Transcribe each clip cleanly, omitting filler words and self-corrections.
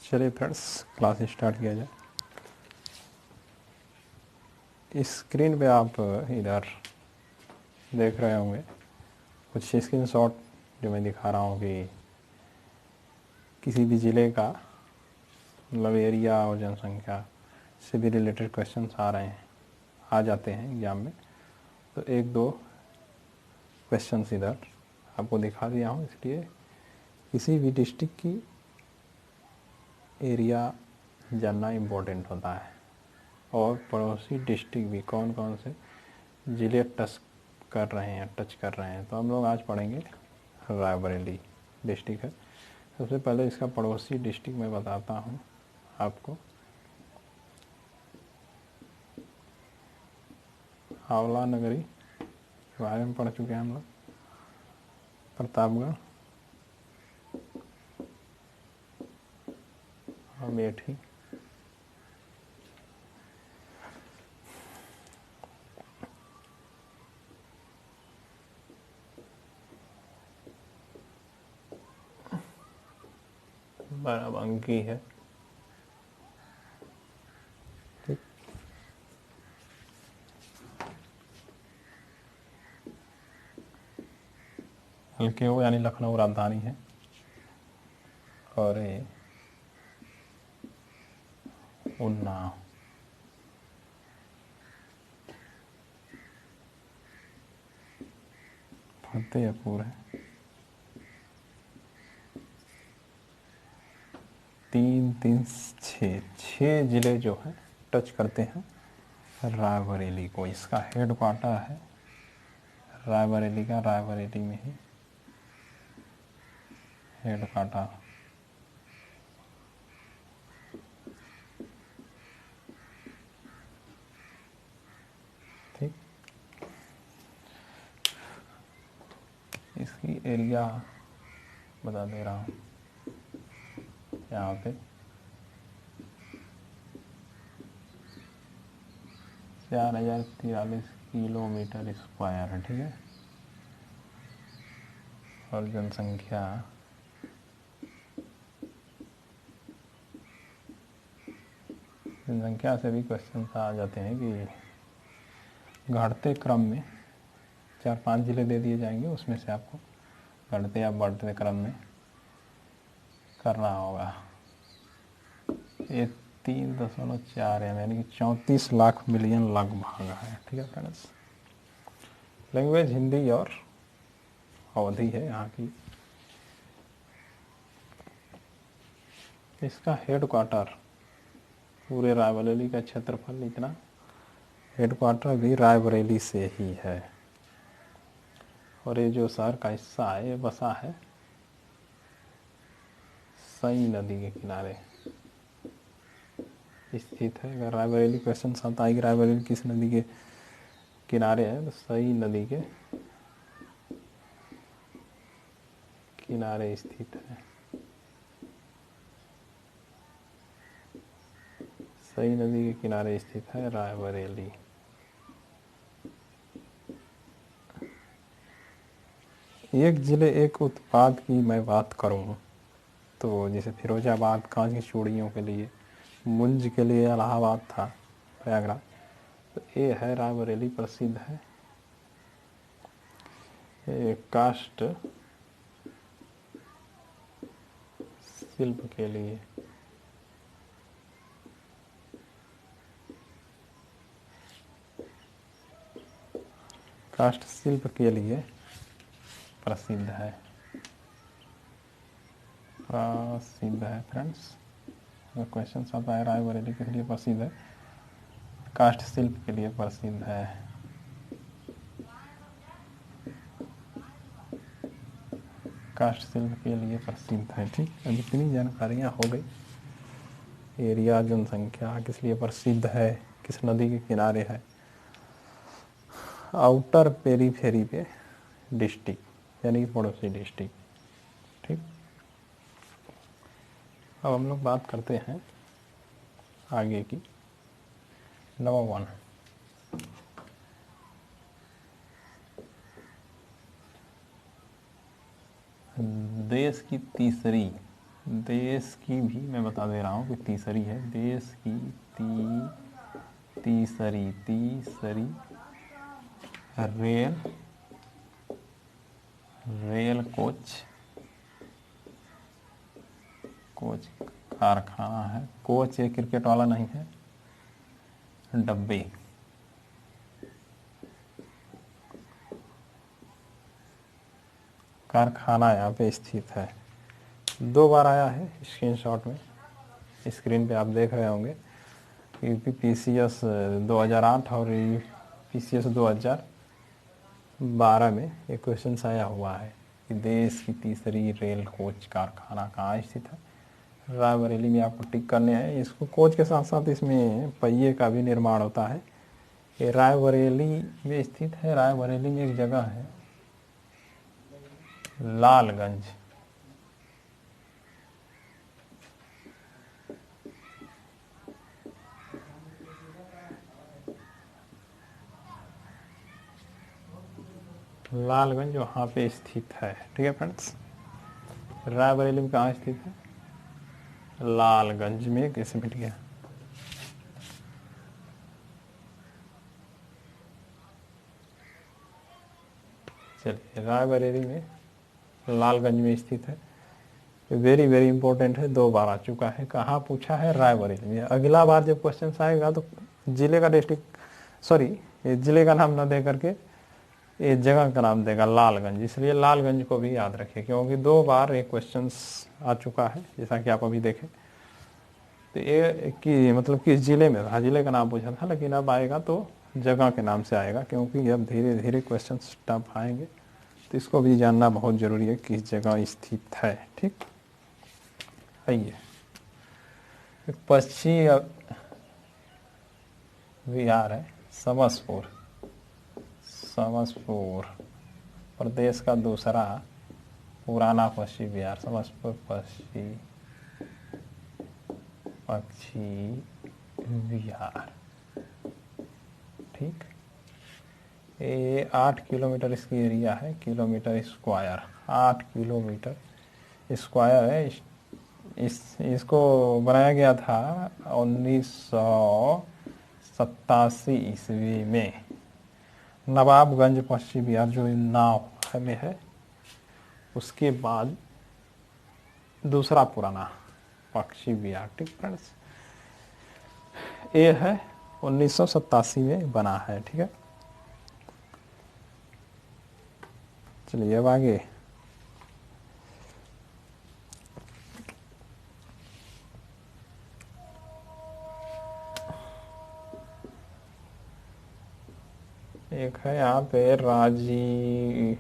चलिए friends, class start किया जाए। इस स्क्रीन पे आप इधर देख रहे होंगे कुछ स्क्रीनशॉट जो मैं दिखा रहा हूँ कि किसी भी ज़िले का मतलब एरिया और जनसंख्या से भी रिलेटेड क्वेश्चंस आ रहे हैं, आ जाते हैं एग्ज़ाम में। तो एक दो क्वेश्चंस इधर आपको दिखा दिया हूँ, इसलिए किसी भी डिस्ट्रिक्ट की एरिया जानना इम्पोर्टेंट होता है और पड़ोसी डिस्ट्रिक्ट भी कौन कौन से ज़िले टच कर रहे हैं। तो हम लोग आज पढ़ेंगे रायबरेली डिस्ट्रिक्ट है। सबसे पहले इसका पड़ोसी डिस्ट्रिक्ट मैं बताता हूँ आपको। आंवला नगरी के बारे में पढ़ चुके हैं हम लोग। प्रतापगढ़, अमेठी, बाराबंकी है, ठीक। LKO यानी लखनऊ राजधानी है। और ये उन्नाव, फतेहपुर है। 6 ज़िले जो हैं टच करते हैं रायबरेली को। इसका हेड क्वार्टर है रायबरेली का, रायबरेली में ही हेड क्वार्टर। ठीक, इसकी एरिया बता दे रहा हूँ यहाँ पे। 4043 किलोमीटर स्क्वायर है, ठीक है। और जनसंख्या से भी क्वेश्चन आ जाते हैं कि घटते क्रम में 4-5 ज़िले दे दिए जाएंगे, उसमें से आपको घटते या बढ़ते क्रम में करना होगा। ये 3.4 है, यानी कि 34 लाख मिलियन लगभग है, ठीक है फ्रेंड्स। लैंग्वेज हिंदी और अवधी है यहाँ की। इसका हेड क्वार्टर पूरे रायबरेली का क्षेत्रफल इतना, हेड क्वार्टर भी रायबरेली से ही है। और ये जो शहर का हिस्सा है ये बसा है सई नदी के किनारे स्थित है। अगर रायबरेली क्वेश्चन आता है कि रायबरेली किस नदी के किनारे है, तो सई नदी के किनारे स्थित है। सई नदी के किनारे स्थित है रायबरेली। एक ज़िले एक उत्पाद की मैं बात करूँ तो जैसे फिरोजाबाद कांच की चूड़ियों के लिए, मुंज के लिए इलाहाबाद था, प्रयागराज, तो ये है रायबरेली प्रसिद्ध है। ये काष्ठ शिल्प के लिए, काष्ठ शिल्प के लिए प्रसिद्ध है फ्रेंड्स। अगर क्वेश्चन आता है रायबरेली किस लिए प्रसिद्ध है, काष्ठ शिल्प के लिए प्रसिद्ध है। काष्ठ शिल्प के लिए प्रसिद्ध है, ठीक। अब इतनी जानकारियाँ हो गई। एरिया, जनसंख्या, किस लिए प्रसिद्ध है, किस नदी के किनारे है, आउटर पेरीफेरी पे डिस्ट्रिक्ट यानी कि पड़ोसी डिस्ट्रिक्ट, ठीक। अब हम लोग बात करते हैं आगे की। नंबर 1, देश की तीसरी देश की भी मैं बता दे रहा हूँ कि तीसरी है, देश की तीसरी रेल कोच कारखाना है। कोच ये क्रिकेट वाला नहीं है, डब्बे। कारखाना यहाँ पे स्थित है। 2 बार आया है स्क्रीनशॉट में, स्क्रीन पे आप देख रहे होंगे। यूपी PCS 2008 और PCS 2012 में एक क्वेश्चन आया हुआ है कि देश की तीसरी रेल कोच कारखाना कहाँ स्थित है। रायबरेली में आपको टिक करने हैं। इसको कोच के साथ साथ इसमें पहिए का भी निर्माण होता है। ये रायबरेली में स्थित है। रायबरेली में एक जगह है लालगंज। लालगंज वहाँ पे स्थित है। ठीक है फ्रेंड्स, रायबरेली में कहाँ स्थित है? लालगंज में। कैसे मिट गया? चलिए, रायबरेली में लालगंज में स्थित है। वेरी वेरी इंपॉर्टेंट है, 2 बार आ चुका है। कहाँ पूछा है? रायबरेली में। अगला बार जब क्वेश्चन आएगा तो जिले का ये जिले का नाम ना दे करके ये जगह का नाम देगा, लालगंज। इसलिए लालगंज को भी याद रखिए, क्योंकि 2 बार एक क्वेश्चन आ चुका है, जैसा कि आप अभी देखें। तो ये कि मतलब किस जिले में था, जिले का नाम पूछा था, लेकिन अब आएगा तो जगह के नाम से आएगा, क्योंकि अब धीरे धीरे क्वेश्चन टफ आएंगे। तो इसको भी जानना बहुत ज़रूरी है, किस जगह स्थित है। ठीक, आइए। पश्चिमी बिहार है समसपुर प्रदेश का दूसरा पुराना पश्चिमी बिहार। समसपुर पश्चिमी बिहार। ठीक, ये 8 किलोमीटर इसकी एरिया है, किलोमीटर स्क्वायर। 8 किलोमीटर स्क्वायर है। इसको बनाया गया था 1987 ईस्वी में। नवाबगंज पश्चिमी बिहार जो नाव में है, उसके बाद दूसरा पुराना पश्चिमी बिहार। ठीक फ्रेंड्स, ये है 1987 में बना है। ठीक है, चलिए अब आगे। एक है यहाँ पे राजीव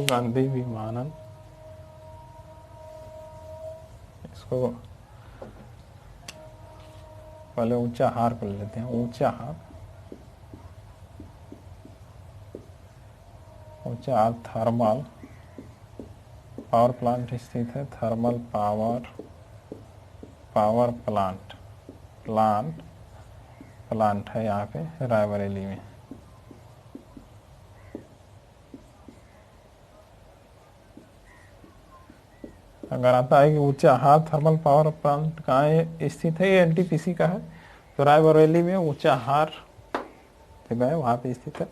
गांधी विमानन। इसको पहले ऊंचा हार कर लेते हैं। ऊंचा हार थर्मल पावर प्लांट स्थित है। थर्मल पावर प्लांट है यहाँ पे रायबरेली में। अगर आता है कि ऊंचा हार थर्मल पावर प्लांट कहाँ स्थित है, ये NTPC का है। तो रायबरेली में ऊंचा हार जगह है, वहाँ पे स्थित है।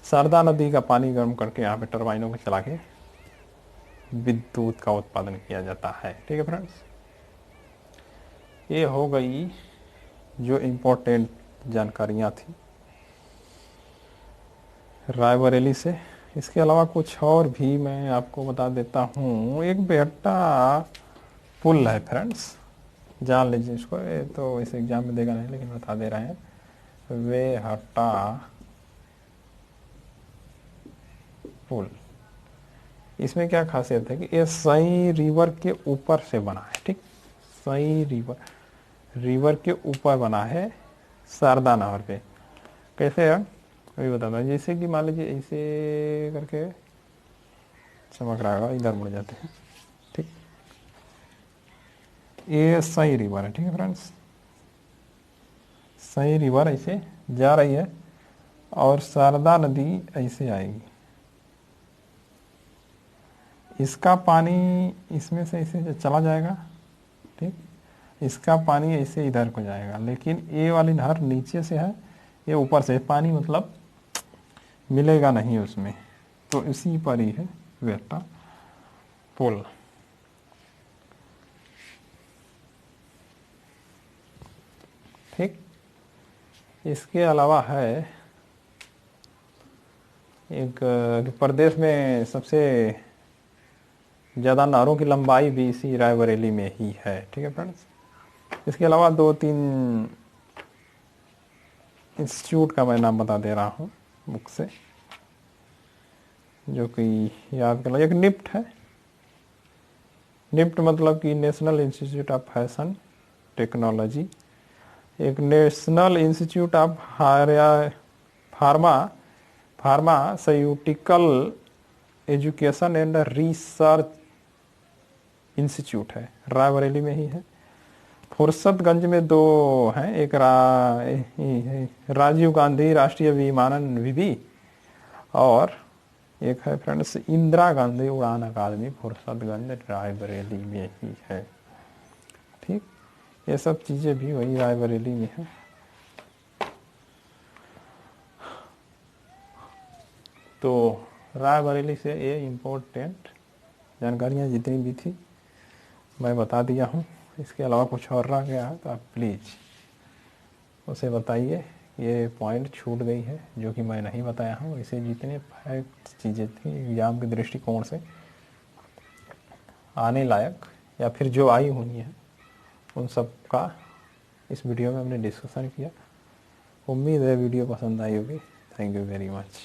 सरदा नदी का पानी गर्म करके यहाँ पे टरबाइनों को चला के विद्युत का उत्पादन किया जाता है। ठीक है फ्रेंड्स, ये हो गई जो इम्पोर्टेंट जानकारियाँ थी रायबरेली से। इसके अलावा कुछ और भी मैं आपको बता देता हूँ। एक बेहटा पुल है फ्रेंड्स, जान लीजिए इसको। ये तो इस एग्जाम में देगा नहीं, लेकिन बता दे रहे हैं। बेहटा पुल, इसमें क्या खासियत है कि ये सई रिवर के ऊपर से बना है। ठीक, सई रिवर के ऊपर बना है, शारदा नहर पे। कैसे है अभी बताता हूँ। जैसे कि मान लीजिए ऐसे करके चमक रहा होगा, इधर मुड़ जाते हैं। ठीक, ये सई रिवर है। ठीक है फ्रेंड्स, सई रिवर ऐसे जा रही है और शारदा नदी ऐसे आएगी। इसका पानी इसमें से इसे चला जाएगा, ठीक, इसका पानी ऐसे इधर को जाएगा, लेकिन ये वाली नहर नीचे से है, ये ऊपर से पानी मतलब मिलेगा नहीं उसमें, तो इसी पर ही है वेक्टर पुल। ठीक, इसके अलावा है एक प्रदेश में सबसे ज़्यादा नहरों की लंबाई भी इसी रायबरेली में ही है। ठीक है फ्रेंड्स, इसके अलावा 2-3 इंस्टीट्यूट का मैं नाम बता दे रहा हूँ बुक से, जो कि याद कर लो। एक निफ्ट है, निफ्ट मतलब कि national institute of fashion technology. एक national institute of pharmaceutical education and research institute है, रायबरेली में ही है। फुर्सतगंज में 2 हैं, एक राजीव गांधी राष्ट्रीय विमानन विधि, और एक है फ्रेंड्स इंदिरा गांधी उड़ान अकादमी, फुर्सतगंज रायबरेली में ही है। ठीक, ये सब चीज़ें भी वही रायबरेली में है। तो रायबरेली से ये इम्पोर्टेंट जानकारियाँ जितनी भी थी मैं बता दिया हूँ। इसके अलावा कुछ और रह गया है तो आप प्लीज़ उसे बताइए, ये पॉइंट छूट गई है जो कि मैं नहीं बताया हूँ। इसे जितने फैक्ट चीज़ें थी एग्ज़ाम के दृष्टिकोण से आने लायक या फिर जो आई हुई हैं, उन सब का इस वीडियो में हमने डिस्कशन किया। उम्मीद है वीडियो पसंद आई होगी। Thank you very much.